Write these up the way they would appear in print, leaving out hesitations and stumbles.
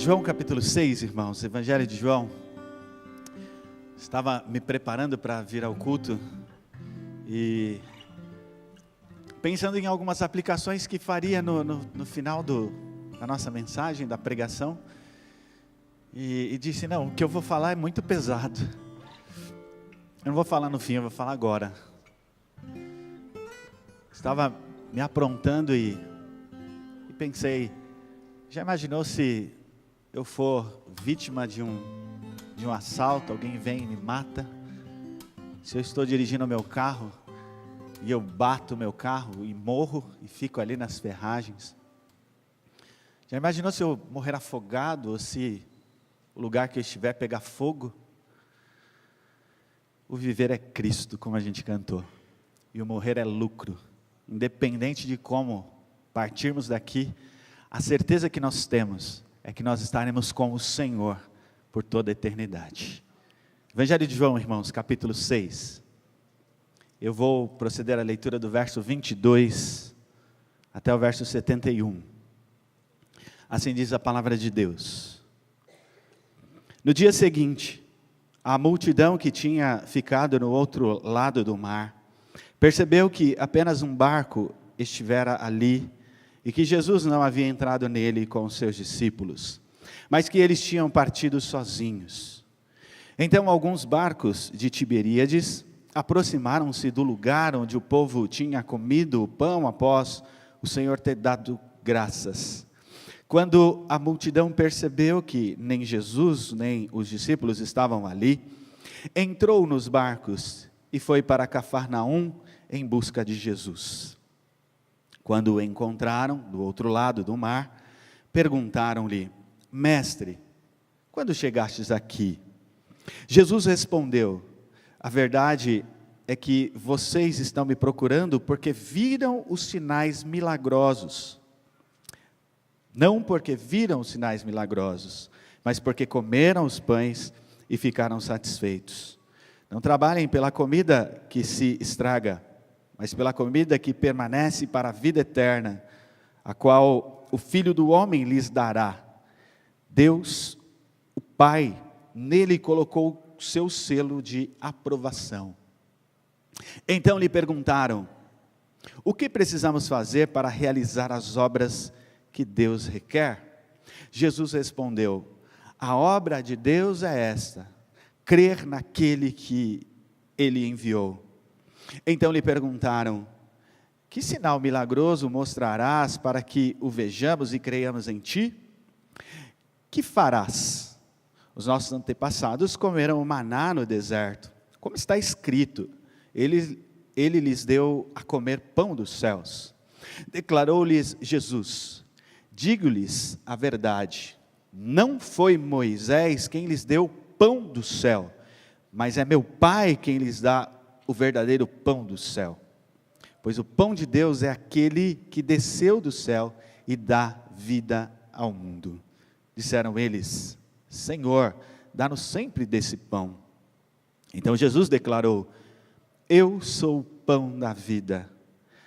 João capítulo 6, irmãos, Evangelho de João. Estava me preparando para vir ao culto e pensando em algumas aplicações que faria no final da nossa mensagem, da pregação. E disse, não, o que eu vou falar é muito pesado. Eu não vou falar no fim, eu vou falar agora. Estava me aprontando e pensei, já imaginou se eu for vítima de um assalto, alguém vem e me mata? Se eu estou dirigindo o meu carro e eu bato o meu carro e morro e fico ali nas ferragens? Já imaginou se eu morrer afogado ou se o lugar que eu estiver pegar fogo? O viver é Cristo, como a gente cantou, e o morrer é lucro. Independente de como partirmos daqui, a certeza que nós temos é que nós estaremos com o Senhor por toda a eternidade. Evangelho de João, irmãos, capítulo 6. Eu vou proceder à leitura do verso 22 até o verso 71. Assim diz a palavra de Deus. No dia seguinte, a multidão que tinha ficado no outro lado do mar, percebeu que apenas um barco estivera ali, e que Jesus não havia entrado nele com os seus discípulos, mas que eles tinham partido sozinhos. Então alguns barcos de Tiberíades aproximaram-se do lugar onde o povo tinha comido o pão após o Senhor ter dado graças. Quando a multidão percebeu que nem Jesus nem os discípulos estavam ali, entrou nos barcos e foi para Cafarnaum em busca de Jesus. Quando o encontraram do outro lado do mar, perguntaram-lhe, mestre, quando chegastes aqui? Jesus respondeu, a verdade é que vocês estão me procurando porque viram os sinais milagrosos. Não porque viram os sinais milagrosos, mas porque comeram os pães e ficaram satisfeitos. Não trabalhem pela comida que se estraga, mas pela comida que permanece para a vida eterna, a qual o Filho do Homem lhes dará. Deus, o Pai, nele colocou o seu selo de aprovação. Então lhe perguntaram, o que precisamos fazer para realizar as obras que Deus requer? Jesus respondeu, a obra de Deus é esta, crer naquele que Ele enviou. Então lhe perguntaram, que sinal milagroso mostrarás para que o vejamos e creiamos em ti? Que farás? Os nossos antepassados comeram o maná no deserto, como está escrito, ele lhes deu a comer pão dos céus. Declarou-lhes Jesus, digo-lhes a verdade, não foi Moisés quem lhes deu pão do céu, mas é meu Pai quem lhes dá o verdadeiro pão do céu. Pois o pão de Deus é aquele que desceu do céu e dá vida ao mundo. Disseram eles, Senhor, dá-nos sempre desse pão. Então Jesus declarou, eu sou o pão da vida.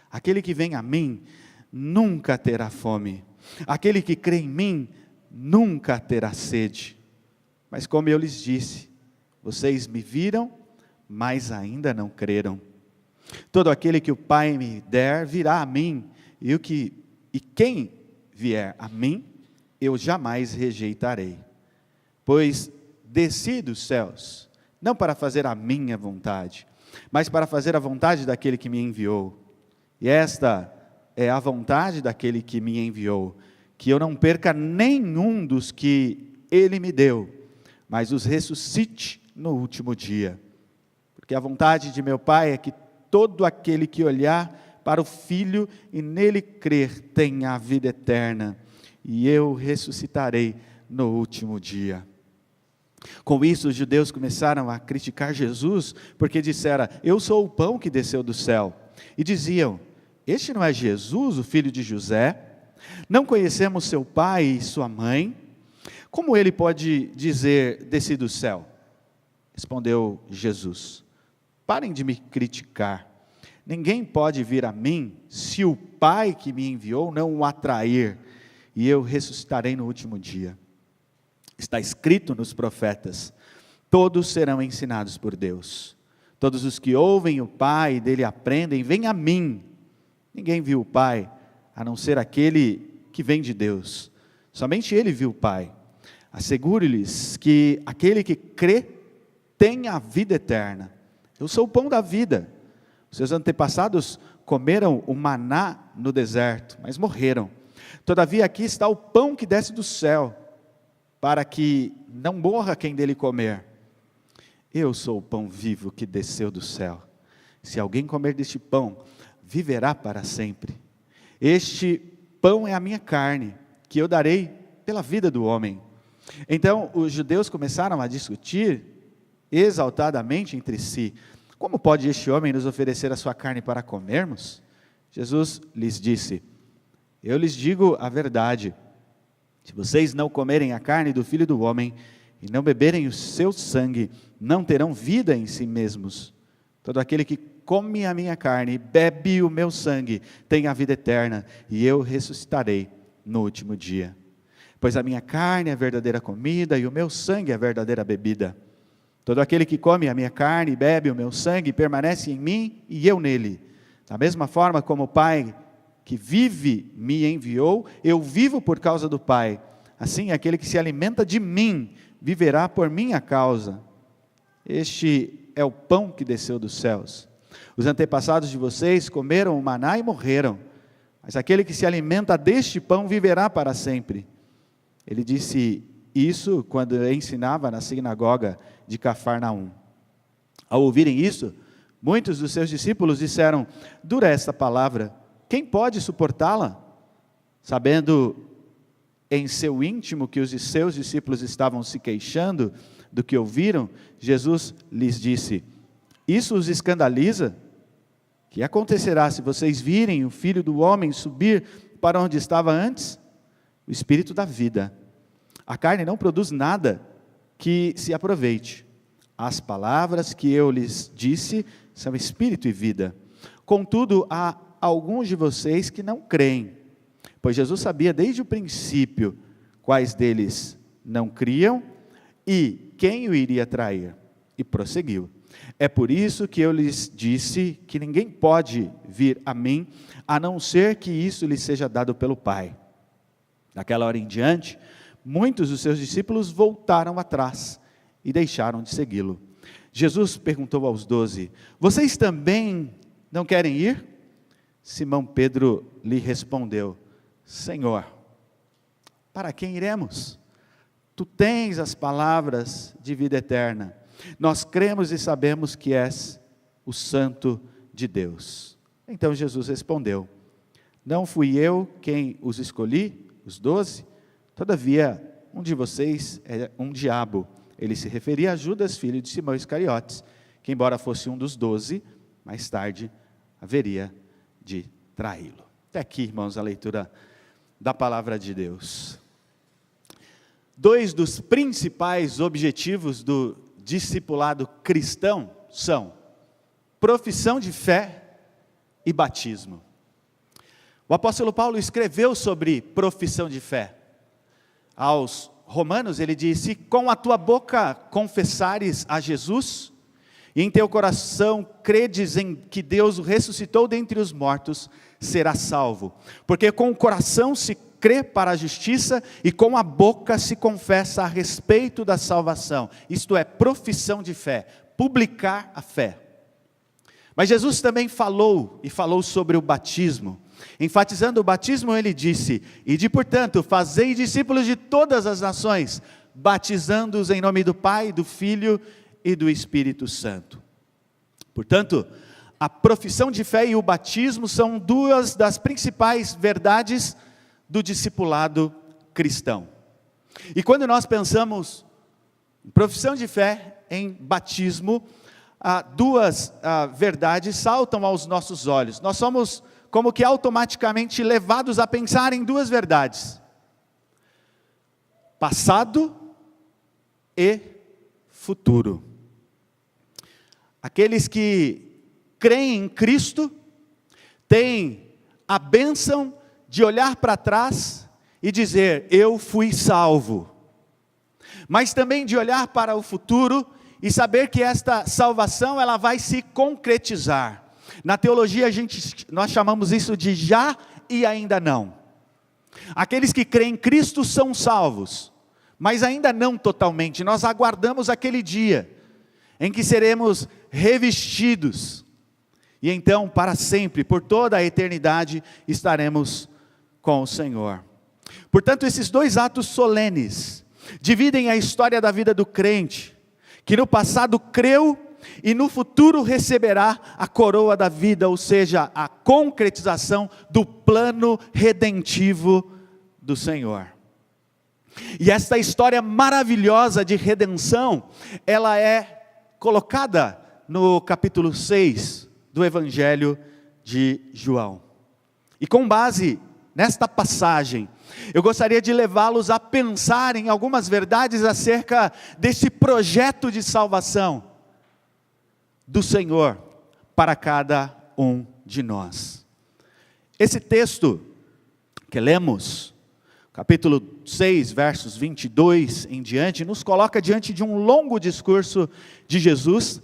Aquele que vem a mim nunca terá fome. Aquele que crê em mim nunca terá sede. Mas como eu lhes disse, vocês me viram, mas ainda não creram. Todo aquele que o Pai me der, virá a mim, e quem vier a mim, eu jamais rejeitarei. Pois desci dos céus, não para fazer a minha vontade, mas para fazer a vontade daquele que me enviou. E esta é a vontade daquele que me enviou, que eu não perca nenhum dos que ele me deu, mas os ressuscite no último dia. Porque a vontade de meu Pai é que todo aquele que olhar para o Filho e nele crer tenha a vida eterna, e eu ressuscitarei no último dia. Com isso, os judeus começaram a criticar Jesus, porque disseram, eu sou o pão que desceu do céu. E diziam, este não é Jesus, o filho de José? Não conhecemos seu pai e sua mãe? Como ele pode dizer, desci do céu? Respondeu Jesus, parem de me criticar. Ninguém pode vir a mim, se o Pai que me enviou não o atrair, e eu ressuscitarei no último dia. Está escrito nos profetas: todos serão ensinados por Deus. Todos os que ouvem o Pai e dele aprendem, vêm a mim. Ninguém viu o Pai, a não ser aquele que vem de Deus. Somente ele viu o Pai. Asseguro-lhes que aquele que crê tem a vida eterna. Eu sou o pão da vida. Seus antepassados comeram o maná no deserto, mas morreram. Todavia aqui está o pão que desce do céu, para que não morra quem dele comer. Eu sou o pão vivo que desceu do céu. Se alguém comer deste pão, viverá para sempre. Este pão é a minha carne, que eu darei pela vida do homem. Então os judeus começaram a discutir exaltadamente entre si: como pode este homem nos oferecer a sua carne para comermos? Jesus lhes disse: eu lhes digo a verdade, se vocês não comerem a carne do Filho do Homem, e não beberem o seu sangue, não terão vida em si mesmos. Todo aquele que come a minha carne e bebe o meu sangue, tem a vida eterna, e eu ressuscitarei no último dia. Pois a minha carne é a verdadeira comida, e o meu sangue é a verdadeira bebida. Todo aquele que come a minha carne e bebe o meu sangue, permanece em mim e eu nele. Da mesma forma como o Pai que vive me enviou, eu vivo por causa do Pai. Assim, aquele que se alimenta de mim, viverá por minha causa. Este é o pão que desceu dos céus. Os antepassados de vocês comeram o maná e morreram, mas aquele que se alimenta deste pão viverá para sempre. Ele disse isso quando ensinava na sinagoga de Cafarnaum. Ao ouvirem isso, muitos dos seus discípulos disseram: dura esta palavra, quem pode suportá-la? Sabendo em seu íntimo que os seus discípulos estavam se queixando do que ouviram, Jesus lhes disse: isso os escandaliza? Que acontecerá se vocês virem o Filho do Homem subir para onde estava antes? O Espírito da vida. A carne não produz nada que se aproveite. As palavras que eu lhes disse são espírito e vida. Contudo, há alguns de vocês que não creem, pois Jesus sabia desde o princípio quais deles não criam e quem o iria trair. E prosseguiu: é por isso que eu lhes disse que ninguém pode vir a mim, a não ser que isso lhe seja dado pelo Pai. Daquela hora em diante, muitos dos seus discípulos voltaram atrás e deixaram de segui-lo. Jesus perguntou aos 12: vocês também não querem ir? Simão Pedro lhe respondeu: Senhor, para quem iremos? Tu tens as palavras de vida eterna. Nós cremos e sabemos que és o Santo de Deus. Então Jesus respondeu: não fui eu quem os escolhi, os 12? Todavia, um de vocês é um diabo. Ele se referia a Judas, filho de Simão Iscariotes, que embora fosse um dos 12, mais tarde haveria de traí-lo. Até aqui, irmãos, a leitura da palavra de Deus. Dois dos principais objetivos do discipulado cristão são profissão de fé e batismo. O apóstolo Paulo escreveu sobre profissão de fé. Aos Romanos ele disse: com a tua boca confessares a Jesus, e em teu coração credes em que Deus o ressuscitou dentre os mortos, serás salvo. Porque com o coração se crê para a justiça, e com a boca se confessa a respeito da salvação. Isto é, profissão de fé, publicar a fé. Mas Jesus também falou sobre o batismo. Enfatizando o batismo, ele disse: ide, portanto, fazei discípulos de todas as nações, batizando-os em nome do Pai, do Filho e do Espírito Santo. Portanto, a profissão de fé e o batismo são duas das principais verdades do discipulado cristão. E quando nós pensamos em profissão de fé, em batismo, duas verdades saltam aos nossos olhos. Nós somos como que automaticamente levados a pensar em duas verdades: passado e futuro. Aqueles que creem em Cristo têm a bênção de olhar para trás e dizer: eu fui salvo. mas também de olhar para o futuro e saber que esta salvação ela vai se concretizar. Na teologia nós chamamos isso de já e ainda não. Aqueles que creem em Cristo são salvos, mas ainda não totalmente. Nós aguardamos aquele dia em que seremos revestidos, e então para sempre, por toda a eternidade, estaremos com o Senhor. Portanto, esses dois atos solenes dividem a história da vida do crente, que no passado creu e no futuro receberá a coroa da vida, ou seja, a concretização do plano redentivo do Senhor. E esta história maravilhosa de redenção, ela é colocada no capítulo 6 do Evangelho de João. E com base nesta passagem, eu gostaria de levá-los a pensar em algumas verdades acerca desse projeto de salvação do Senhor para cada um de nós. Esse texto que lemos, capítulo 6, versos 22 em diante, nos coloca diante de um longo discurso de Jesus,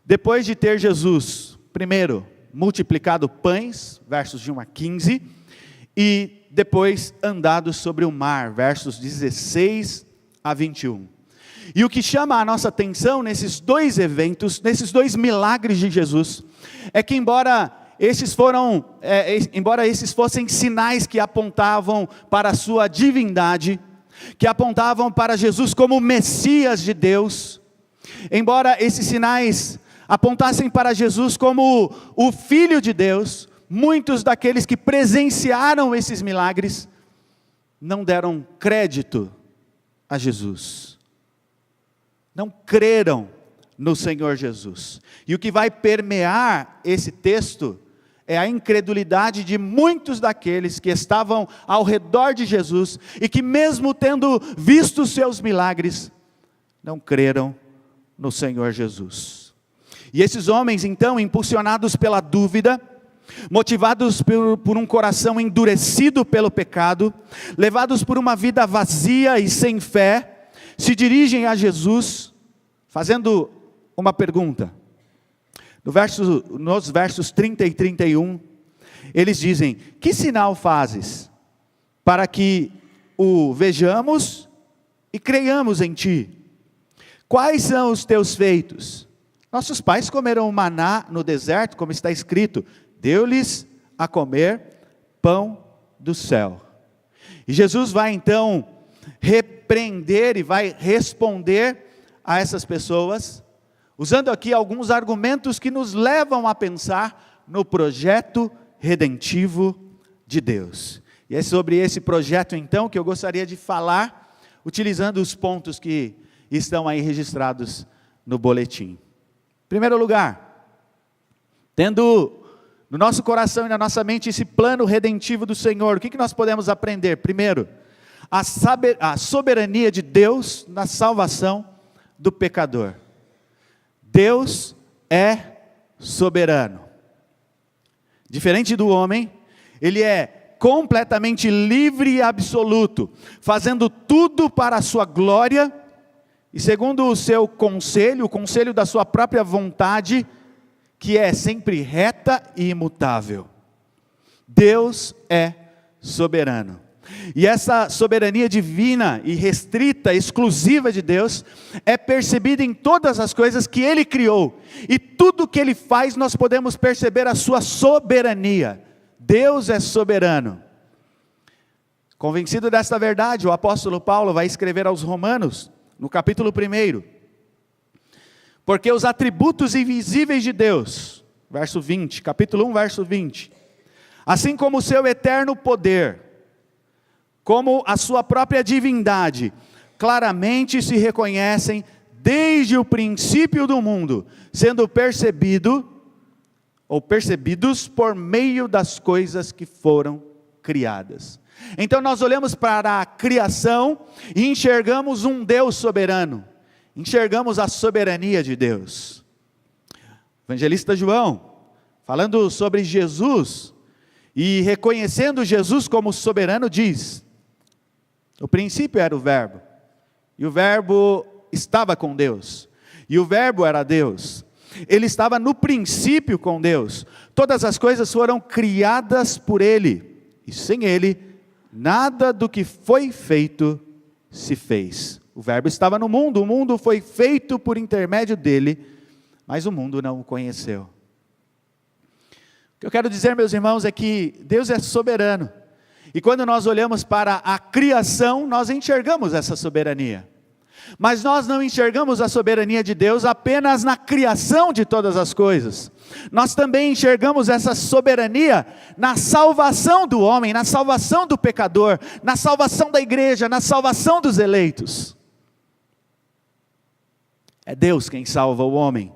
depois de ter Jesus, primeiro, multiplicado pães, versos de 1 a 15, e depois andado sobre o mar, versos 16 a 21. E o que chama a nossa atenção nesses dois eventos, nesses dois milagres de Jesus, é que embora esses fossem sinais que apontavam para a sua divindade, que apontavam para Jesus como Messias de Deus, embora esses sinais apontassem para Jesus como o Filho de Deus, muitos daqueles que presenciaram esses milagres não deram crédito a Jesus, não creram no Senhor Jesus. E o que vai permear esse texto é a incredulidade de muitos daqueles que estavam ao redor de Jesus e que, mesmo tendo visto os seus milagres, não creram no Senhor Jesus. E esses homens, então, impulsionados pela dúvida, motivados por um coração endurecido pelo pecado, levados por uma vida vazia e sem fé, se dirigem a Jesus, fazendo uma pergunta. Nos versos 30 e 31, eles dizem: que sinal fazes para que o vejamos e creiamos em ti? Quais são os teus feitos? Nossos pais comeram maná no deserto, como está escrito, deu-lhes a comer pão do céu. E Jesus vai então repreender e vai responder a essas pessoas, usando aqui alguns argumentos que nos levam a pensar no projeto redentivo de Deus. E é sobre esse projeto então que eu gostaria de falar, utilizando os pontos que estão aí registrados no boletim. Em primeiro lugar, tendo no nosso coração e na nossa mente esse plano redentivo do Senhor, o que nós podemos aprender? Primeiro, a soberania de Deus na salvação do pecador. Deus é soberano. Diferente do homem, Ele é completamente livre e absoluto, fazendo tudo para a sua glória, e segundo o seu conselho, o conselho da sua própria vontade, que é sempre reta e imutável. Deus é soberano. E essa soberania divina e restrita, exclusiva de Deus, é percebida em todas as coisas que Ele criou. E tudo que Ele faz, nós podemos perceber a sua soberania. Deus é soberano. Convencido desta verdade, o apóstolo Paulo vai escrever aos Romanos, no capítulo 1, porque os atributos invisíveis de Deus, verso 20, capítulo 1, verso 20, assim como o seu eterno poder, como a sua própria divindade, claramente se reconhecem desde o princípio do mundo, sendo percebidos por meio das coisas que foram criadas. Então nós olhamos para a criação e enxergamos um Deus soberano, enxergamos a soberania de Deus. O evangelista João, falando sobre Jesus e reconhecendo Jesus como soberano, diz: no princípio era o verbo, e o Verbo estava com Deus, e o Verbo era Deus. Ele estava no princípio com Deus. Todas as coisas foram criadas por Ele, e sem Ele, nada do que foi feito se fez. O Verbo estava no mundo, o mundo foi feito por intermédio dele, mas o mundo não o conheceu. O que eu quero dizer, meus irmãos, é que Deus é soberano. E quando nós olhamos para a criação, nós enxergamos essa soberania. Mas nós não enxergamos a soberania de Deus apenas na criação de todas as coisas. Nós também enxergamos essa soberania na salvação do homem, na salvação do pecador, na salvação da igreja, na salvação dos eleitos. É Deus quem salva o homem.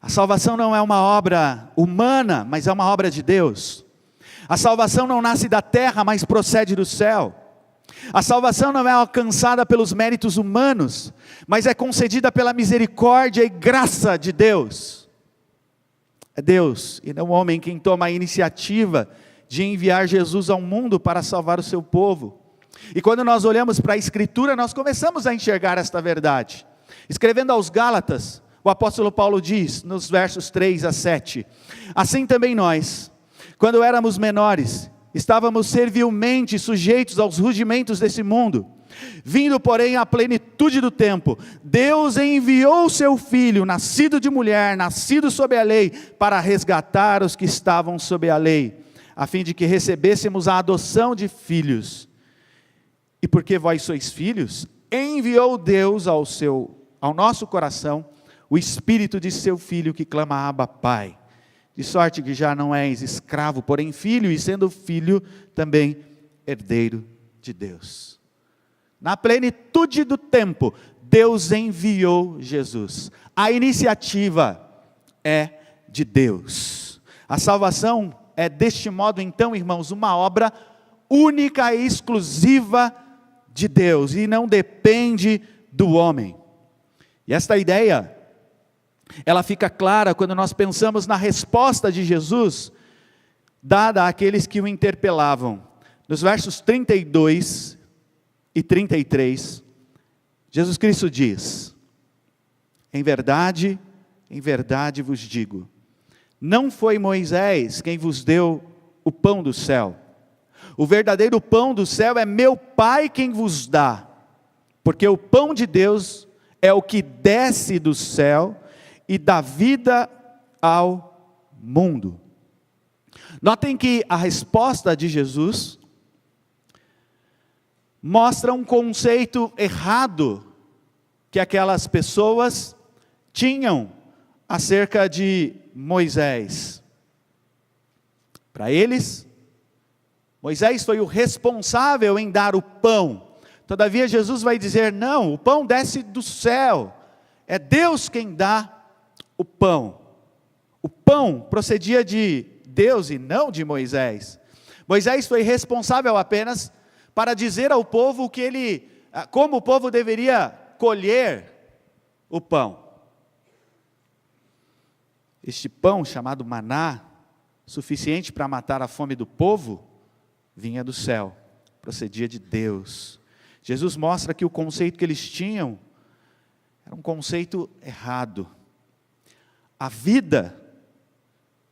A salvação não é uma obra humana, mas é uma obra de Deus. A salvação não nasce da terra, mas procede do céu. A salvação não é alcançada pelos méritos humanos, mas é concedida pela misericórdia e graça de Deus. É Deus e não o homem quem toma a iniciativa de enviar Jesus ao mundo para salvar o seu povo. E quando nós olhamos para a Escritura, nós começamos a enxergar esta verdade. Escrevendo aos Gálatas, o apóstolo Paulo diz, nos versos 3 a 7, assim também nós, quando éramos menores, estávamos servilmente sujeitos aos rudimentos desse mundo. Vindo, porém, à plenitude do tempo, Deus enviou o seu Filho, nascido de mulher, nascido sob a lei, para resgatar os que estavam sob a lei, a fim de que recebêssemos a adoção de filhos. E porque vós sois filhos, enviou Deus ao nosso coração o Espírito de seu Filho que clama Abba, Pai. De sorte que já não és escravo, porém filho, e sendo filho, também herdeiro de Deus. Na plenitude do tempo, Deus enviou Jesus. A iniciativa é de Deus. A salvação é deste modo, então, irmãos, uma obra única e exclusiva de Deus, e não depende do homem. E esta ideia, ela fica clara quando nós pensamos na resposta de Jesus, dada àqueles que o interpelavam. Nos versos 32 e 33, Jesus Cristo diz, em verdade vos digo, não foi Moisés quem vos deu o pão do céu, o verdadeiro pão do céu é meu Pai quem vos dá, porque o pão de Deus é o que desce do céu, e dá vida ao mundo. Notem que a resposta de Jesus mostra um conceito errado que aquelas pessoas tinham acerca de Moisés. Para eles, Moisés foi o responsável em dar o pão. Todavia Jesus vai dizer, não, o pão desce do céu. É Deus quem dá o pão. O pão procedia de Deus e não de Moisés. Moisés foi responsável apenas para dizer ao povo como o povo deveria colher o pão. Este pão chamado maná, suficiente para matar a fome do povo, vinha do céu, procedia de Deus. Jesus mostra que o conceito que eles tinham era um conceito errado. A vida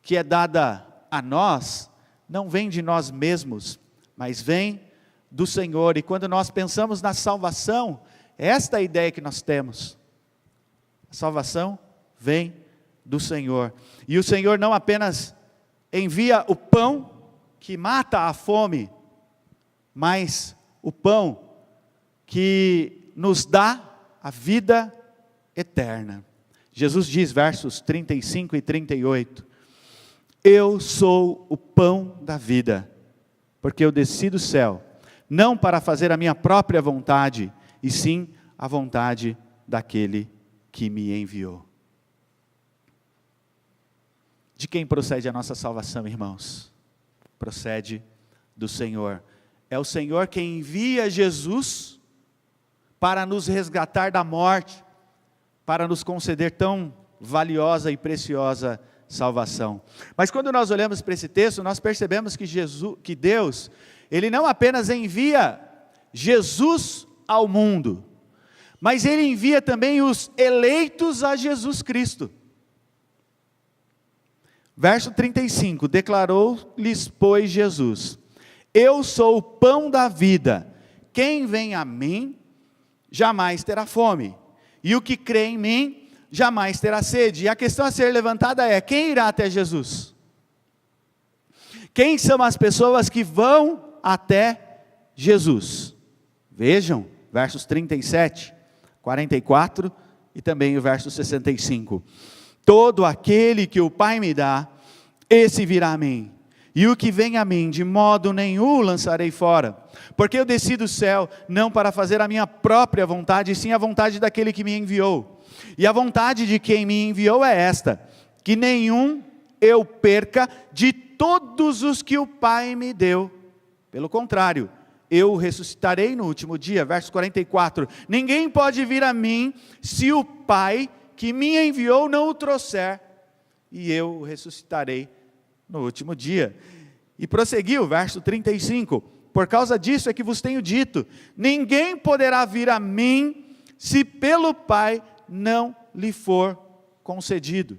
que é dada a nós, não vem de nós mesmos, mas vem do Senhor. E quando nós pensamos na salvação, esta é a ideia que nós temos. A salvação vem do Senhor. E o Senhor não apenas envia o pão que mata a fome, mas o pão que nos dá a vida eterna. Jesus diz, versos 35 e 38, eu sou o pão da vida, porque eu desci do céu, não para fazer a minha própria vontade, e sim a vontade daquele que me enviou. De quem procede a nossa salvação, irmãos? Procede do Senhor. É o Senhor quem envia Jesus para nos resgatar da morte, para nos conceder tão valiosa e preciosa salvação. Mas quando nós olhamos para esse texto, nós percebemos que Deus, Ele não apenas envia Jesus ao mundo, mas ele envia também os eleitos a Jesus Cristo. Verso 35, declarou-lhes, pois, Jesus: eu sou o pão da vida, quem vem a mim, jamais terá fome, e o que crê em mim, jamais terá sede. E a questão a ser levantada é: quem irá até Jesus? Quem são as pessoas que vão até Jesus? Vejam, versos 37, 44 e também o verso 65. Todo aquele que o Pai me dá, esse virá a mim, e o que vem a mim, de modo nenhum o lançarei fora, porque eu desci do céu, não para fazer a minha própria vontade, e sim a vontade daquele que me enviou. E a vontade de quem me enviou é esta: que nenhum eu perca de todos os que o Pai me deu. Pelo contrário, eu o ressuscitarei no último dia. Verso 44, ninguém pode vir a mim, se o Pai que me enviou não o trouxer, e eu o ressuscitarei no último dia. E prosseguiu, verso 35, por causa disso é que vos tenho dito, ninguém poderá vir a mim, se pelo Pai não lhe for concedido.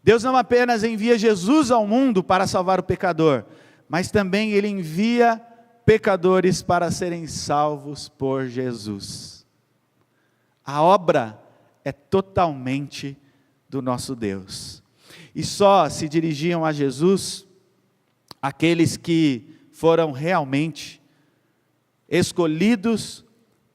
Deus não apenas envia Jesus ao mundo para salvar o pecador, mas também Ele envia pecadores para serem salvos por Jesus. A obra é totalmente do nosso Deus. E só se dirigiam a Jesus aqueles que foram realmente escolhidos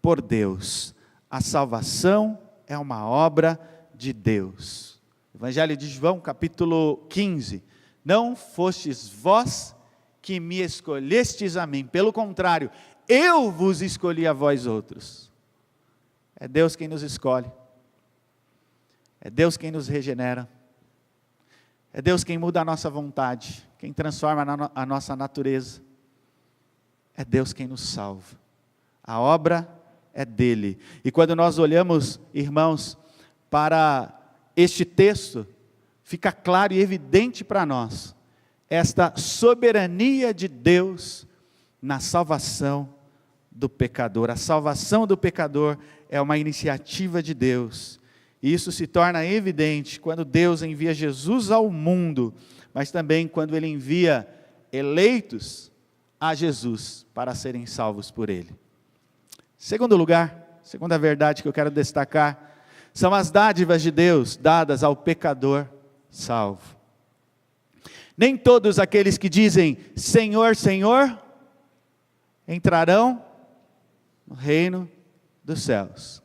por Deus. A salvação é uma obra de Deus. Evangelho de João, capítulo 15. Não fostes vós que me escolhestes a mim, pelo contrário, eu vos escolhi a vós outros. É Deus quem nos escolhe. É Deus quem nos regenera. É Deus quem muda a nossa vontade, quem transforma a nossa natureza. É Deus quem nos salva. A obra é dele. E quando nós olhamos, irmãos, para este texto, fica claro e evidente para nós esta soberania de Deus na salvação do pecador. A salvação do pecador é uma iniciativa de Deus. E isso se torna evidente quando Deus envia Jesus ao mundo, mas também quando Ele envia eleitos a Jesus para serem salvos por Ele. Segundo lugar, segunda verdade que eu quero destacar, são as dádivas de Deus dadas ao pecador salvo. Nem todos aqueles que dizem Senhor, Senhor, entrarão no reino dos céus.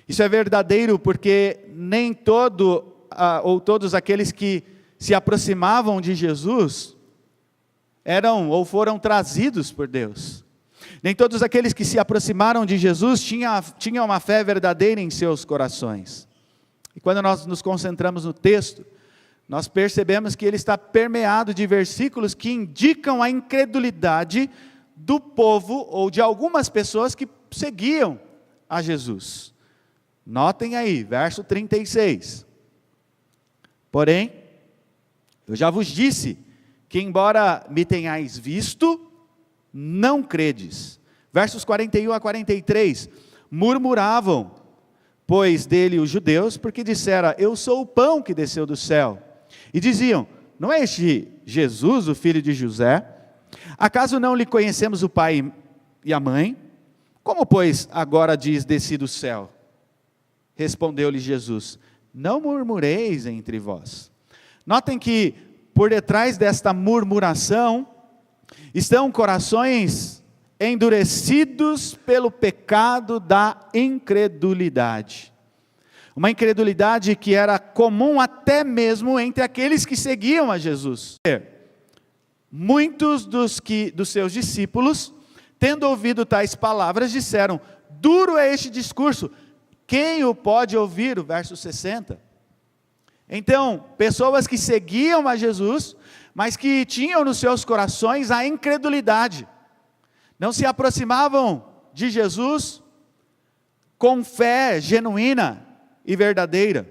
Isso é verdadeiro porque nem todos aqueles que se aproximavam de Jesus eram ou foram trazidos por Deus. Nem todos aqueles que se aproximaram de Jesus tinham uma fé verdadeira em seus corações. E quando nós nos concentramos no texto, nós percebemos que ele está permeado de versículos que indicam a incredulidade do povo ou de algumas pessoas que seguiam a Jesus. Notem aí, verso 36. Porém, eu já vos disse que embora me tenhais visto, não credes. Versos 41 a 43, murmuravam, pois dele os judeus, porque dissera, eu sou o pão que desceu do céu. E diziam, não é este Jesus, o filho de José? Acaso não lhe conhecemos o pai e a mãe? Como, pois, agora diz, desci do céu? Respondeu-lhe Jesus, não murmureis entre vós. Notem que, por detrás desta murmuração, estão corações endurecidos pelo pecado da incredulidade. Uma incredulidade que era comum até mesmo entre aqueles que seguiam a Jesus. Muitos dos seus discípulos, tendo ouvido tais palavras, disseram, duro é este discurso, quem o pode ouvir? O verso 60. Então, pessoas que seguiam a Jesus, mas que tinham nos seus corações a incredulidade, não se aproximavam de Jesus com fé genuína e verdadeira,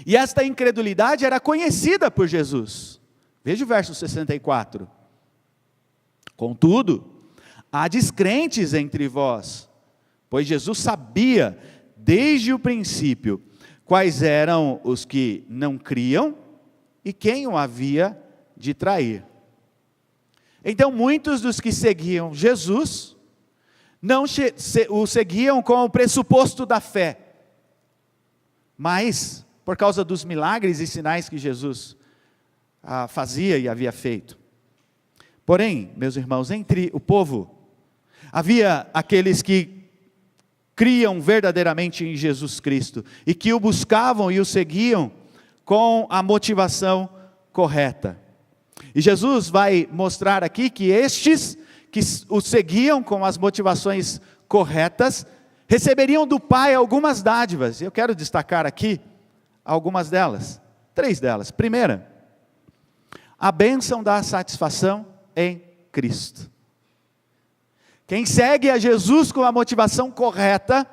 e esta incredulidade era conhecida por Jesus. Veja o verso 64, contudo, há descrentes entre vós, pois Jesus sabia desde o princípio quais eram os que não criam e quem o havia de trair. Então muitos dos que seguiam Jesus não o seguiam com o pressuposto da fé, mas por causa dos milagres e sinais que Jesus fazia e havia feito. Porém, meus irmãos, entre o povo havia aqueles que criam verdadeiramente em Jesus Cristo e que o buscavam e o seguiam com a motivação correta. E Jesus vai mostrar aqui que estes que o seguiam com as motivações corretas receberiam do Pai algumas dádivas. Eu quero destacar aqui algumas delas, 3 delas. Primeira, a bênção da satisfação em Cristo. Quem segue a Jesus com a motivação correta,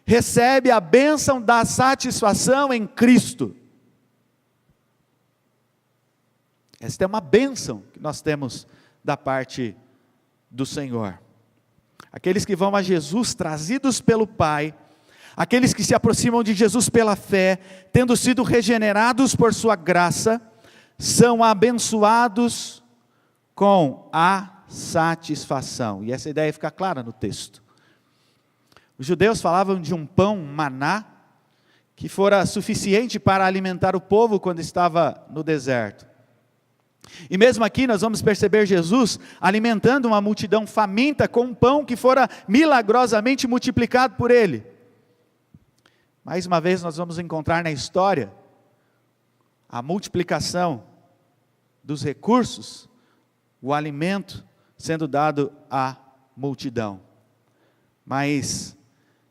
recebe a bênção da satisfação em Cristo. Esta é uma bênção que nós temos da parte do Senhor. Aqueles que vão a Jesus trazidos pelo Pai, aqueles que se aproximam de Jesus pela fé, tendo sido regenerados por sua graça, são abençoados com a satisfação. E essa ideia fica clara no texto. Os judeus falavam de um pão, maná, que fora suficiente para alimentar o povo quando estava no deserto. E mesmo aqui nós vamos perceber Jesus alimentando uma multidão faminta com um pão que fora milagrosamente multiplicado por ele. Mais uma vez nós vamos encontrar na história a multiplicação dos recursos, o alimento sendo dado à multidão. Mas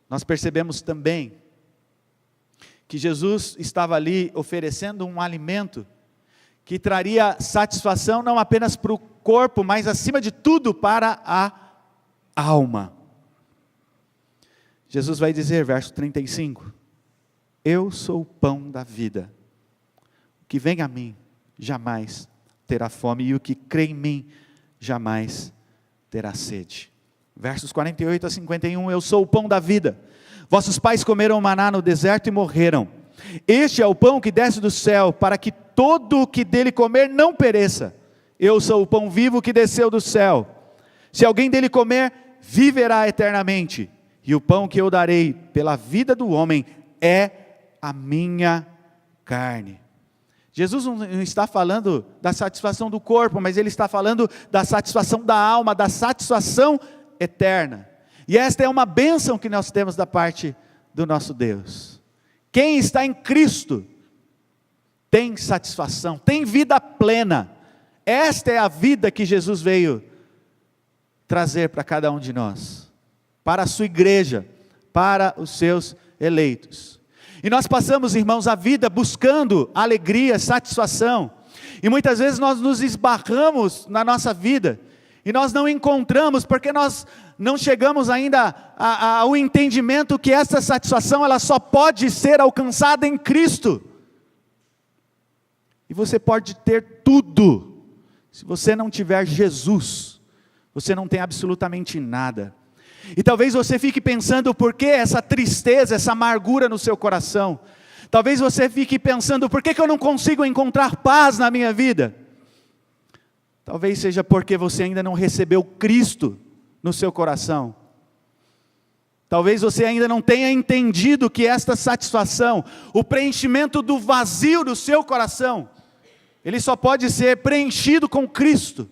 nós percebemos também que Jesus estava ali oferecendo um alimento que traria satisfação não apenas para o corpo, mas acima de tudo para a alma. Jesus vai dizer, verso 35, eu sou o pão da vida, o que vem a mim jamais terá fome, e o que crê em mim jamais terá sede. Versos 48 a 51, eu sou o pão da vida, vossos pais comeram maná no deserto e morreram, este é o pão que desce do céu, para que todo o que dele comer não pereça, eu sou o pão vivo que desceu do céu, se alguém dele comer, viverá eternamente, e o pão que eu darei pela vida do homem é a minha carne. Jesus não está falando da satisfação do corpo, mas ele está falando da satisfação da alma, da satisfação eterna, e esta é uma bênção que nós temos da parte do nosso Deus. Quem está em Cristo tem satisfação, tem vida plena. Esta é a vida que Jesus veio trazer para cada um de nós, para a sua igreja, para os seus eleitos. E nós passamos, irmãos, a vida buscando alegria, satisfação, e muitas vezes nós nos esbarramos na nossa vida, e nós não encontramos, porque nós não chegamos ainda ao entendimento que essa satisfação ela só pode ser alcançada em Cristo. E você pode ter tudo, se você não tiver Jesus, você não tem absolutamente nada. E talvez você fique pensando, por que essa tristeza, essa amargura no seu coração? Talvez você fique pensando, por que eu não consigo encontrar paz na minha vida? Talvez seja porque você ainda não recebeu Cristo no seu coração. Talvez você ainda não tenha entendido que esta satisfação, o preenchimento do vazio do seu coração, ele só pode ser preenchido com Cristo.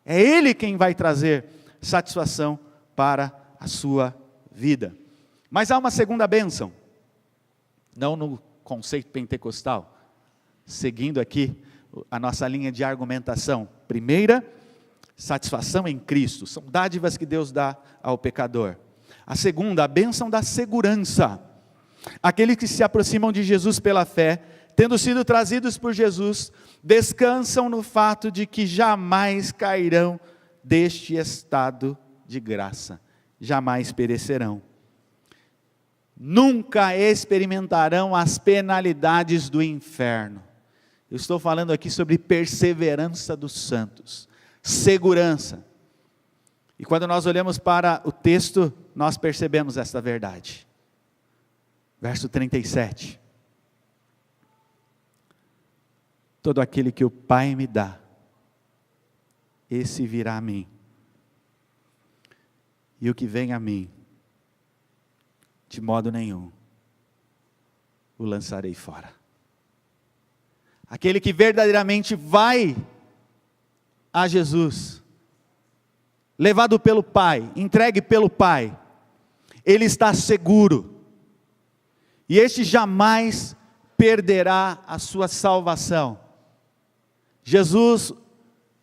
É Ele quem vai trazer satisfação para a sua vida. Mas há uma segunda bênção, não no conceito pentecostal, seguindo aqui a nossa linha de argumentação. Primeira, satisfação em Cristo, são dádivas que Deus dá ao pecador. A segunda, a bênção da segurança. Aqueles que se aproximam de Jesus pela fé, tendo sido trazidos por Jesus, descansam no fato de que jamais cairão deste estado de graça, jamais perecerão. Nunca experimentarão as penalidades do inferno. Eu estou falando aqui sobre perseverança dos santos, segurança. E quando nós olhamos para o texto, nós percebemos esta verdade. Verso 37. Todo aquele que o Pai me dá, esse virá a mim. E o que vem a mim, de modo nenhum, o lançarei fora. Aquele que verdadeiramente vai a Jesus, levado pelo Pai, entregue pelo Pai, ele está seguro, e este jamais perderá a sua salvação. Jesus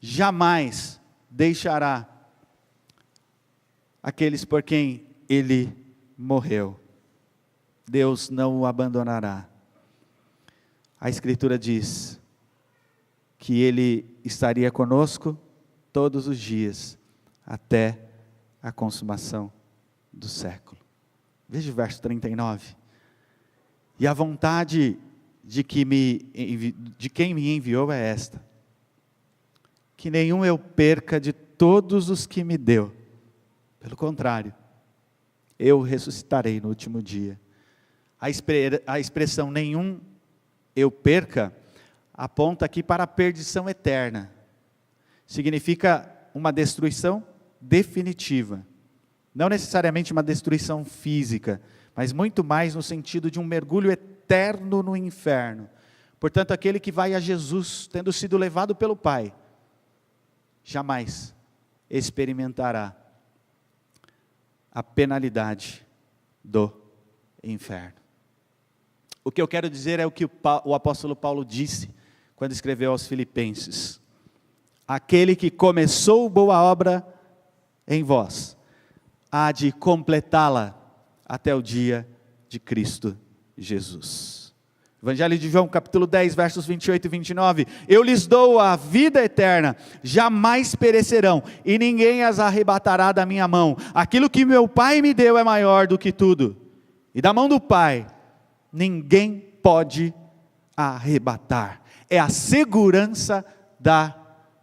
jamais deixará aqueles por quem ele morreu. Deus não o abandonará. A Escritura diz que ele estaria conosco todos os dias, até a consumação do século. Veja o verso 39. E a vontade de quem me enviou é esta: que nenhum eu perca de todos os que me deu. Pelo contrário, eu ressuscitarei no último dia. A expressão nenhum eu perca aponta aqui para a perdição eterna. Significa uma destruição definitiva. Não necessariamente uma destruição física, mas muito mais no sentido de um mergulho eterno no inferno. Portanto, aquele que vai a Jesus, tendo sido levado pelo Pai, jamais experimentará a penalidade do inferno. O que eu quero dizer é o que o apóstolo Paulo disse quando escreveu aos Filipenses: aquele que começou boa obra em vós, há de completá-la até o dia de Cristo Jesus. Evangelho de João, capítulo 10, versos 28 e 29. Eu lhes dou a vida eterna, jamais perecerão, e ninguém as arrebatará da minha mão. Aquilo que meu Pai me deu é maior do que tudo, e da mão do Pai, ninguém pode arrebatar. É a segurança da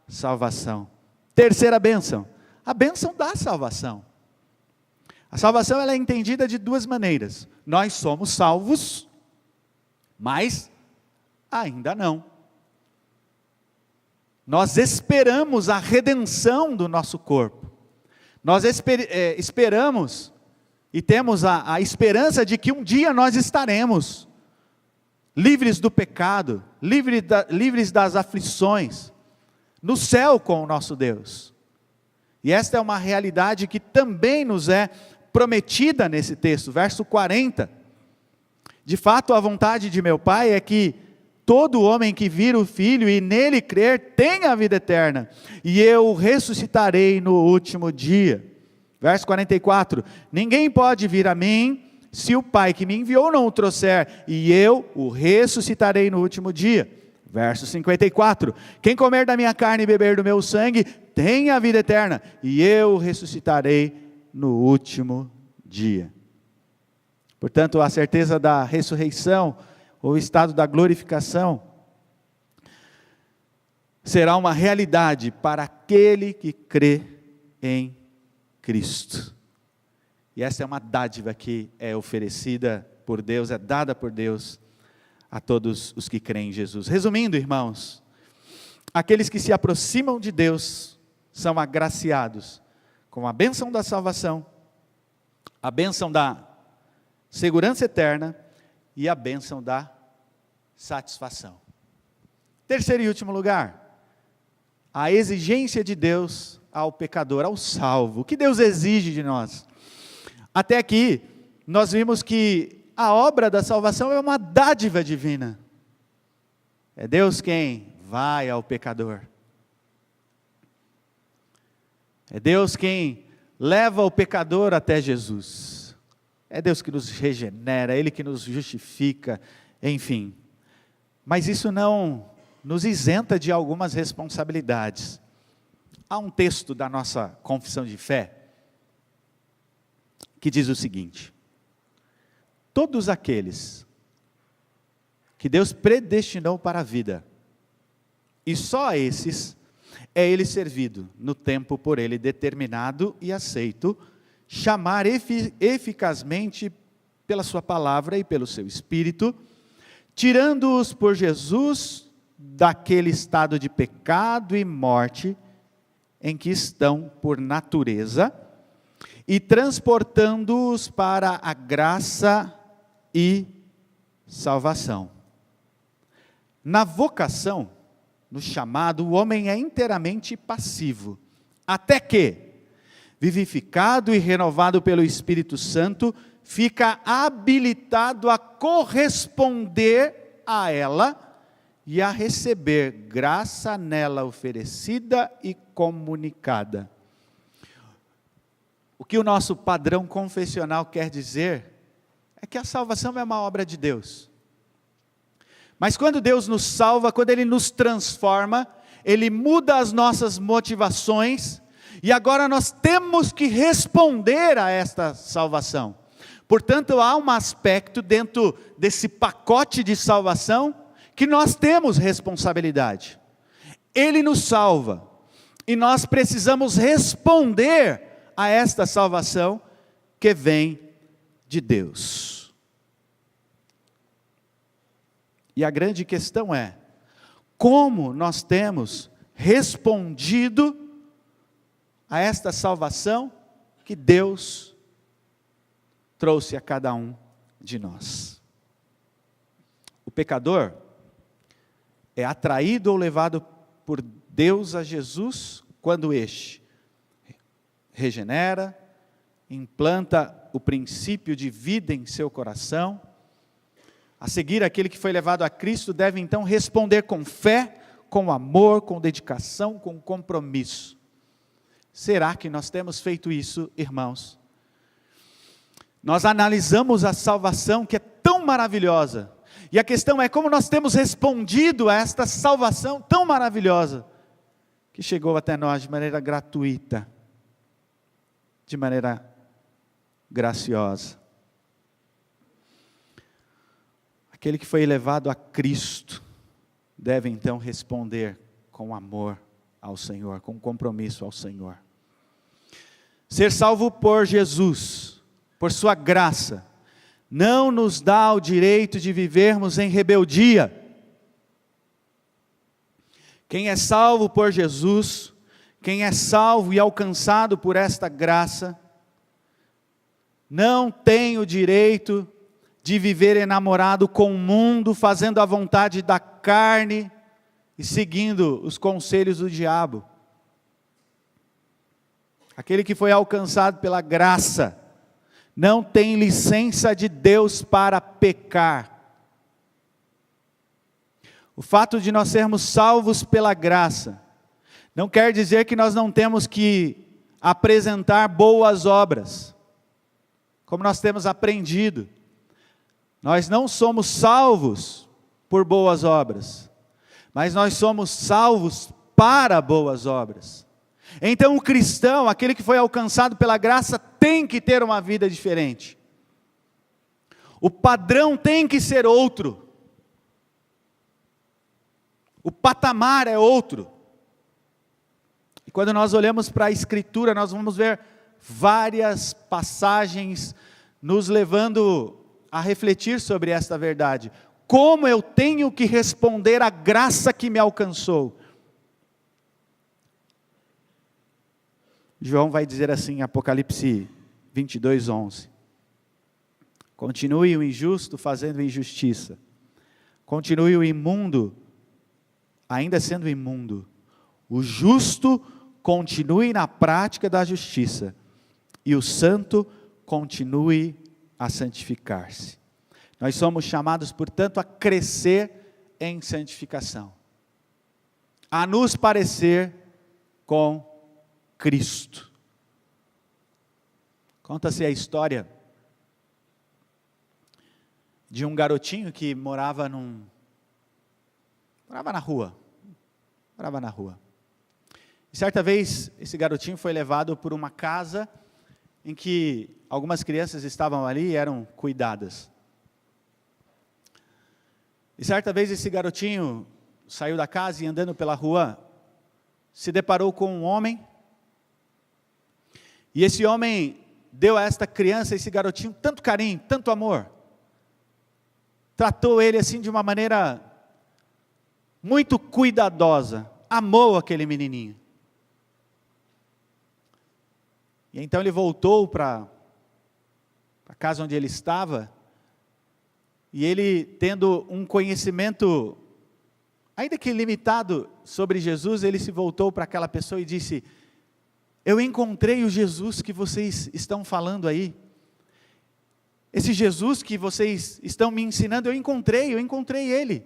salvação. Terceira bênção, a bênção da salvação. A salvação ela é entendida de duas maneiras. Nós somos salvos, mas ainda não. Nós esperamos a redenção do nosso corpo. Nós esperamos e temos a esperança de que um dia nós estaremos livres do pecado, livres das aflições, no céu com o nosso Deus. E esta é uma realidade que também nos é prometida nesse texto, verso 40. De fato, a vontade de meu Pai é que todo homem que vir o Filho e nele crer tenha a vida eterna, e eu o ressuscitarei no último dia. Verso 44, ninguém pode vir a mim, se o Pai que me enviou não o trouxer, e eu o ressuscitarei no último dia. Verso 54, quem comer da minha carne e beber do meu sangue, tem a vida eterna, e eu o ressuscitarei no último dia. Portanto, a certeza da ressurreição, ou estado da glorificação, será uma realidade para aquele que crê em Cristo. E essa é uma dádiva que é oferecida por Deus, é dada por Deus a todos os que creem em Jesus. Resumindo, irmãos, aqueles que se aproximam de Deus são agraciados com a bênção da salvação, a bênção da segurança eterna e a bênção da satisfação. Terceiro e último lugar, a exigência de Deus ao pecador, ao salvo. O que Deus exige de nós? Até aqui, nós vimos que a obra da salvação é uma dádiva divina. É Deus quem vai ao pecador. É Deus quem leva o pecador até Jesus. É Deus que nos regenera, Ele que nos justifica, enfim. Mas isso não nos isenta de algumas responsabilidades. Há um texto da nossa confissão de fé que diz o seguinte: todos aqueles que Deus predestinou para a vida, e só a esses, é ele servido no tempo por ele determinado e aceito, chamar eficazmente pela sua palavra e pelo seu Espírito, tirando-os por Jesus daquele estado de pecado e morte em que estão por natureza, e transportando-os para a graça e salvação. Na vocação, no chamado, o homem é inteiramente passivo, até que, vivificado e renovado pelo Espírito Santo, fica habilitado a corresponder a ela e a receber graça nela oferecida e comunicada. O que o nosso padrão confessional quer dizer é que a salvação é uma obra de Deus. Mas quando Deus nos salva, quando Ele nos transforma, Ele muda as nossas motivações, e agora nós temos que responder a esta salvação. Portanto, há um aspecto dentro desse pacote de salvação, que nós temos responsabilidade. Ele nos salva, e nós precisamos responder a esta salvação que vem de Deus. E a grande questão é, como nós temos respondido a esta salvação que Deus trouxe a cada um de nós? O pecador é atraído ou levado por Deus a Jesus quando este regenera, implanta o princípio de vida em seu coração. A seguir, aquele que foi levado a Cristo deve então responder com fé, com amor, com dedicação, com compromisso. Será que nós temos feito isso, irmãos? Nós analisamos a salvação que é tão maravilhosa, e a questão é como nós temos respondido a esta salvação tão maravilhosa, que chegou até nós de maneira gratuita, de maneira graciosa. Aquele que foi levado a Cristo, deve então responder com amor ao Senhor, com compromisso ao Senhor. Ser salvo por Jesus, por sua graça, não nos dá o direito de vivermos em rebeldia. Quem é salvo por Jesus, quem é salvo e alcançado por esta graça, não tem o direito de viver enamorado com o mundo, fazendo a vontade da carne e seguindo os conselhos do diabo. Aquele que foi alcançado pela graça, não tem licença de Deus para pecar. O fato de nós sermos salvos pela graça, não quer dizer que nós não temos que apresentar boas obras, como nós temos aprendido. Nós não somos salvos por boas obras, mas nós somos salvos para boas obras. Então o cristão, aquele que foi alcançado pela graça, tem que ter uma vida diferente. O padrão tem que ser outro. O patamar é outro. E quando nós olhamos para a Escritura, nós vamos ver várias passagens nos levando a refletir sobre esta verdade. Como eu tenho que responder à graça que me alcançou? João vai dizer assim em Apocalipse 22:11. Continue o injusto fazendo injustiça. Continue o imundo ainda sendo imundo. O justo continue na prática da justiça. E o santo continue a santificar-se. Nós somos chamados, portanto, a crescer em santificação. A nos parecer com Cristo. Conta-se a história de um garotinho que morava na rua. E certa vez, esse garotinho foi levado por uma casa em que algumas crianças estavam ali e eram cuidadas. E certa vez esse garotinho saiu da casa e andando pela rua, se deparou com um homem, e esse homem deu a esta criança, esse garotinho, tanto carinho, tanto amor, tratou ele assim de uma maneira muito cuidadosa, amou aquele menininho. E então ele voltou para a casa onde ele estava, e ele, tendo um conhecimento, ainda que limitado, sobre Jesus, ele se voltou para aquela pessoa e disse: eu encontrei o Jesus que vocês estão falando aí, esse Jesus que vocês estão me ensinando, eu encontrei ele.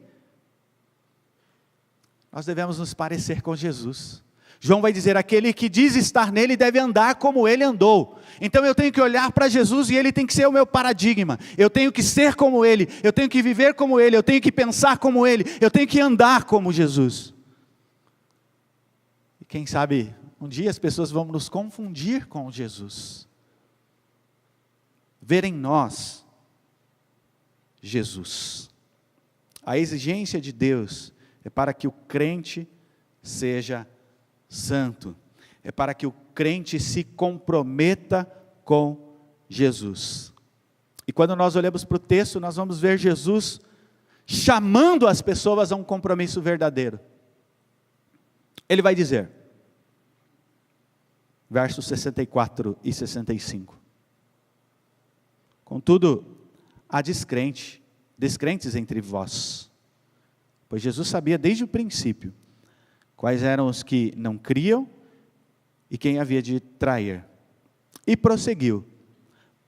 Nós devemos nos parecer com Jesus. João vai dizer, aquele que diz estar nele deve andar como ele andou. Então eu tenho que olhar para Jesus e ele tem que ser o meu paradigma. Eu tenho que ser como ele, eu tenho que viver como ele, eu tenho que pensar como ele, eu tenho que andar como Jesus. E quem sabe, um dia as pessoas vão nos confundir com Jesus. Ver em nós Jesus. A exigência de Deus é para que o crente seja santo, é para que o crente se comprometa com Jesus. E quando nós olhamos para o texto, nós vamos ver Jesus chamando as pessoas a um compromisso verdadeiro. Ele vai dizer, versos 64 e 65, contudo, há descrentes entre vós, pois Jesus sabia desde o princípio quais eram os que não criam e quem havia de trair. E prosseguiu,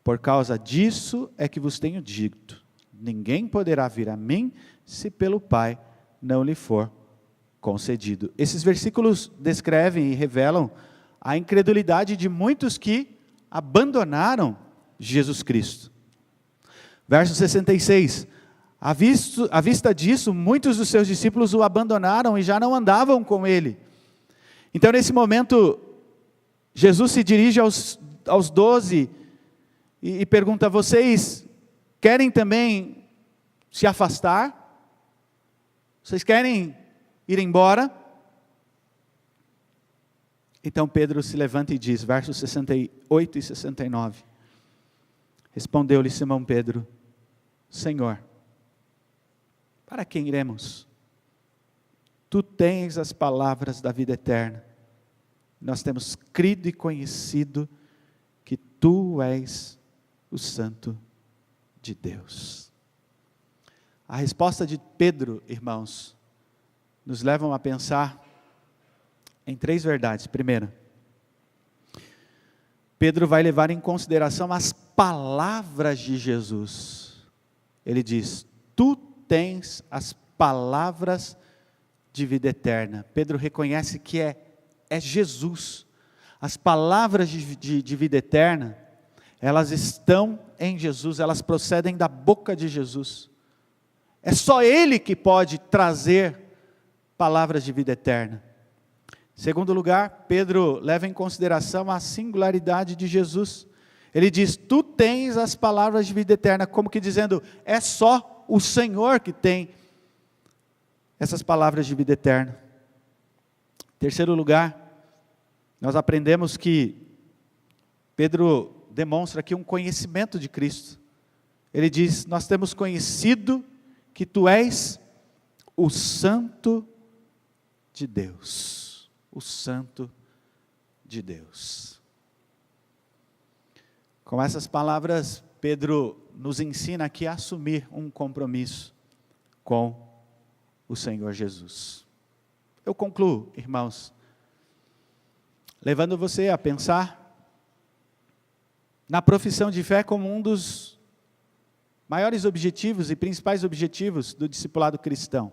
por causa disso é que vos tenho dito, ninguém poderá vir a mim, se pelo Pai não lhe for concedido. Esses versículos descrevem e revelam a incredulidade de muitos que abandonaram Jesus Cristo. Verso 66, à vista disso, muitos dos seus discípulos o abandonaram e já não andavam com ele. Então nesse momento, Jesus se dirige aos 12 e pergunta, vocês querem também se afastar? Vocês querem ir embora? Então Pedro se levanta e diz, versos 68 e 69, respondeu-lhe Simão Pedro, Senhor, para quem iremos? Tu tens as palavras da vida eterna. Nós temos crido e conhecido que Tu és o Santo de Deus. A resposta de Pedro, irmãos, nos levam a pensar em 3 verdades. Primeiro, Pedro vai levar em consideração as palavras de Jesus. Ele diz, Tu tens as palavras de vida eterna. Pedro reconhece que é Jesus. As palavras de vida eterna, elas estão em Jesus, elas procedem da boca de Jesus. É só Ele que pode trazer palavras de vida eterna. Segundo lugar, Pedro leva em consideração a singularidade de Jesus. Ele diz, Tu tens as palavras de vida eterna, como que dizendo, é só o Senhor que tem essas palavras de vida eterna. Terceiro lugar, nós aprendemos que Pedro demonstra aqui um conhecimento de Cristo. Ele diz, nós temos conhecido que Tu és o Santo de Deus. O Santo de Deus. Com essas palavras, Pedro nos ensina aqui a assumir um compromisso com o Senhor Jesus. Eu concluo, irmãos, levando você a pensar na profissão de fé como um dos maiores objetivos e principais objetivos do discipulado cristão.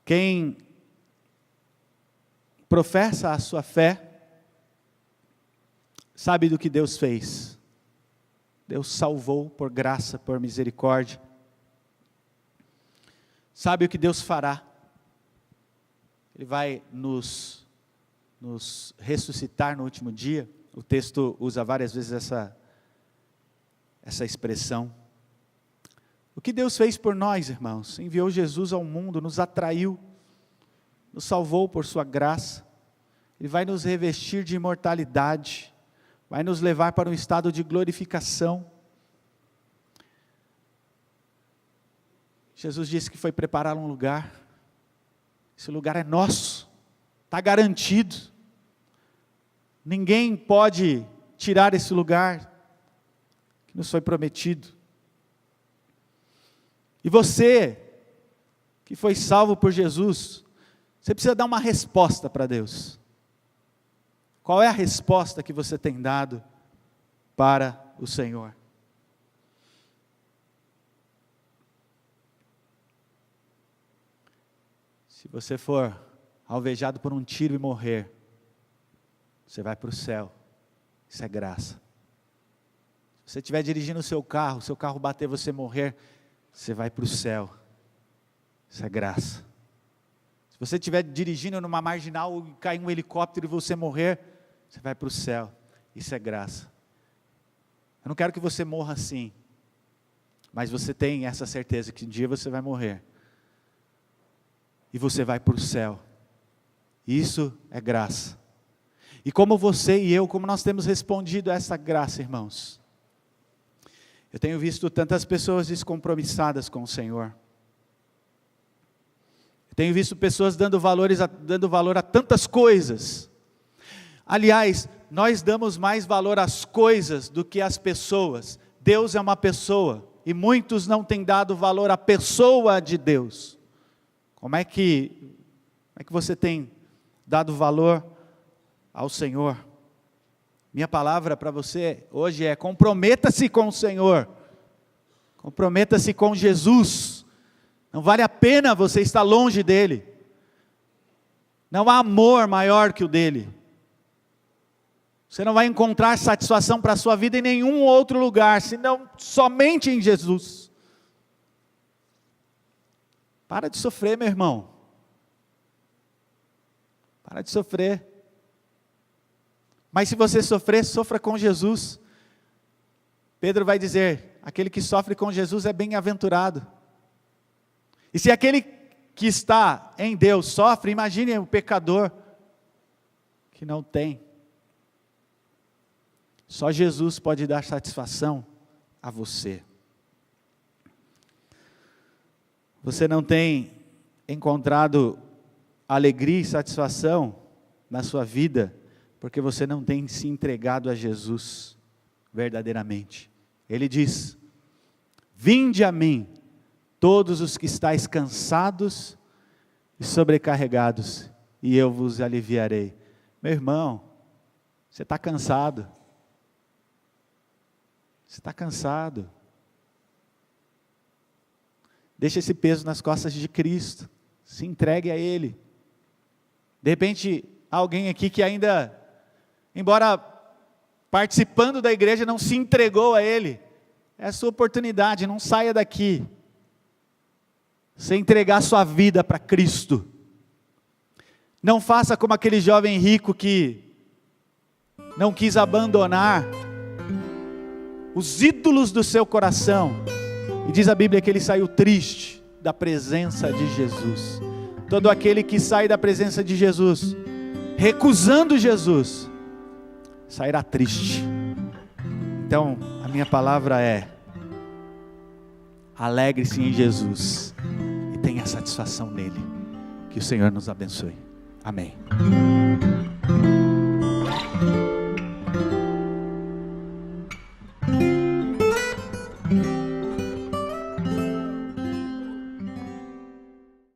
Quem professa a sua fé, sabe do que Deus fez. Deus salvou por graça, por misericórdia. Sabe o que Deus fará. Ele vai nos ressuscitar no último dia. O texto usa várias vezes essa expressão. O que Deus fez por nós, irmãos? Enviou Jesus ao mundo, nos atraiu, nos salvou por sua graça, Ele vai nos revestir de imortalidade, vai nos levar para um estado de glorificação. Jesus disse que foi preparar um lugar, esse lugar é nosso, está garantido, ninguém pode tirar esse lugar que nos foi prometido. E você, que foi salvo por Jesus, você precisa dar uma resposta para Deus. Qual é a resposta que você tem dado para o Senhor? Se você for alvejado por um tiro e morrer, você vai para o céu, isso é graça. Se você estiver dirigindo o seu carro bater, você morrer, você vai para o céu, isso é graça. Se você estiver dirigindo numa marginal e cair um helicóptero e você morrer, você vai para o céu, isso é graça. Eu não quero que você morra assim, mas você tem essa certeza que um dia você vai morrer, e você vai para o céu, isso é graça. E como você e eu, como nós temos respondido a essa graça, irmãos? Eu tenho visto tantas pessoas descompromissadas com o Senhor. Eu tenho visto pessoas dando valor a tantas coisas. Aliás, nós damos mais valor às coisas do que às pessoas. Deus é uma pessoa, e muitos não têm dado valor à pessoa de Deus. Como é que você tem dado valor ao Senhor? Minha palavra para você hoje é: comprometa-se com o Senhor, comprometa-se com Jesus. Não vale a pena você estar longe dEle, não há amor maior que o dEle. Você não vai encontrar satisfação para a sua vida em nenhum outro lugar, senão somente em Jesus. Para de sofrer, meu irmão, para de sofrer. Mas se você sofrer, sofra com Jesus. Pedro vai dizer: aquele que sofre com Jesus é bem-aventurado. E se aquele que está em Deus sofre, imagine o pecador que não tem. Só Jesus pode dar satisfação a você. Você não tem encontrado alegria e satisfação na sua vida, porque você não tem se entregado a Jesus verdadeiramente. Ele diz: vinde a mim, todos os que estáis cansados e sobrecarregados, e eu vos aliviarei. Meu irmão, você está cansado? Você está cansado? Deixa esse peso nas costas de Cristo, se entregue a Ele. De repente, alguém aqui que ainda, embora participando da igreja, não se entregou a Ele. É a sua oportunidade, não saia daqui sem entregar sua vida para Cristo. Não faça como aquele jovem rico que não quis abandonar os ídolos do seu coração, e diz a Bíblia que ele saiu triste da presença de Jesus. Todo aquele que sai da presença de Jesus, recusando Jesus, sairá triste. Então, a minha palavra é: alegre-se em Jesus, e tenha satisfação nele. Que o Senhor nos abençoe. Amém.